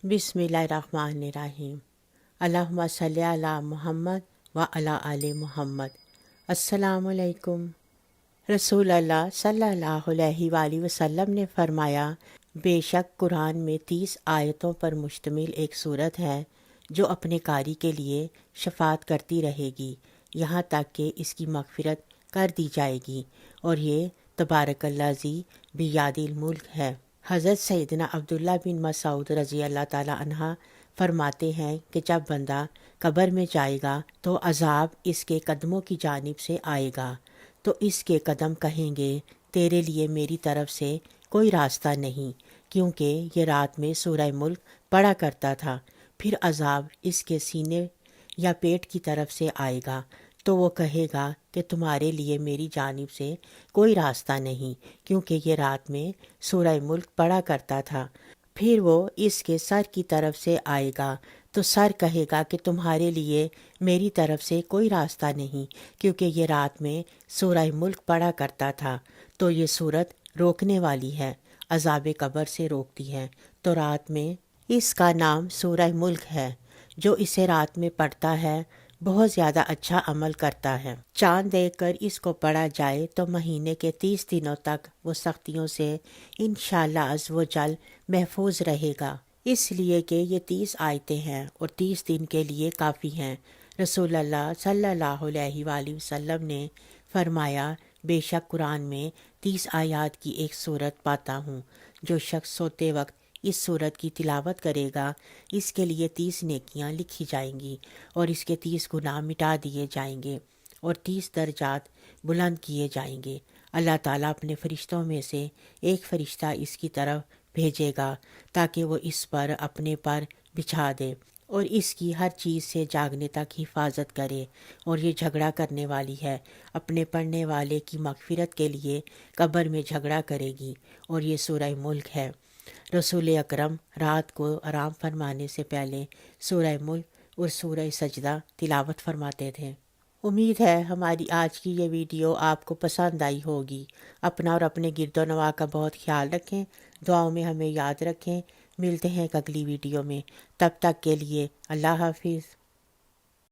बिस्मिल्लाहिर्रहमानिर्रहीम। अल्लाहुम्मा सल्ली अला मुहम्मद व अला आले मुहम्मद। अस्सलामु अलैकुम। रसूल अल्लाह सल्लल्लाहु अलैहि वसल्लम ने फरमाया, बेशक कुरान में 30 आयतों पर मुश्तमिल एक सूरत है जो अपने कारी के लिए शफात करती रहेगी यहाँ तक कि इसकी मग़फ़िरत कर दी जाएगी, और ये तबारकल्लाज़ी बियादिल मुल्क है। हज़रत सैयदना अब्दुल्ला बिन मसऊद रज़ी अल्लाह ताला अन्हा फरमाते हैं कि जब बंदा कब्र में जाएगा तो अज़ाब इसके कदमों की जानिब से आएगा, तो इसके कदम कहेंगे, तेरे लिए मेरी तरफ से कोई रास्ता नहीं, क्योंकि ये रात में सूरह मुल्क पढ़ा करता था। फिर अज़ाब इसके सीने या पेट की तरफ से आएगा, तो वो कहेगा कि तुम्हारे लिए मेरी जानिब से कोई रास्ता नहीं, क्योंकि ये रात में सूरह मुल्क पढ़ा करता था। फिर वो इसके सर की तरफ से आएगा, तो सर कहेगा कि तुम्हारे लिए मेरी तरफ से कोई रास्ता नहीं, क्योंकि ये रात में सूरह मुल्क पढ़ा करता था। तो ये सूरत रोकने वाली है, अज़ाब कब्र से रोकती है। तो रात में इसका नाम सूरह मुल्क है। जो इसे रात में पढ़ता है बहुत ज़्यादा अच्छा अमल करता है। चाँद देखकर इसको पढ़ा जाए तो महीने के 30 दिनों तक वो सख्तियों से इंशाअल्लाह अज़्ज़ व जल महफूज रहेगा, इसलिए कि ये 30 आयतें हैं और 30 दिन के लिए काफ़ी हैं। रसूलुल्लाह सल्लल्लाहु अलैहि वसल्लम ने फरमाया, बेशक कुरान में 30 आयात की एक सूरत पाता हूँ। जो शख्स सोते वक्त इस सूरत की तिलावत करेगा, इसके लिए 30 नेकियां लिखी जाएंगी और इसके 30 गुनाह मिटा दिए जाएंगे और 30 दर्जात बुलंद किए जाएंगे। अल्लाह ताला अपने फरिश्तों में से एक फ़रिश्ता इसकी तरफ भेजेगा ताकि वो इस पर अपने पर बिछा दे और इसकी हर चीज़ से जागने तक हिफाजत करे। और ये झगड़ा करने वाली है, अपने पढ़ने वाले की मग़फ़िरत के लिए कब्र में झगड़ा करेगी। और ये सूरह मुल्क है। रसूल अकरम रात को आराम फरमाने से पहले सूरह मुल्क और सूरह सजदा तिलावत फरमाते थे। उम्मीद है हमारी आज की ये वीडियो आपको पसंद आई होगी। अपना और अपने गिरदोनवा का बहुत ख्याल रखें, दुआओं में हमें याद रखें। मिलते हैं एक अगली वीडियो में, तब तक के लिए अल्लाह हाफिज़।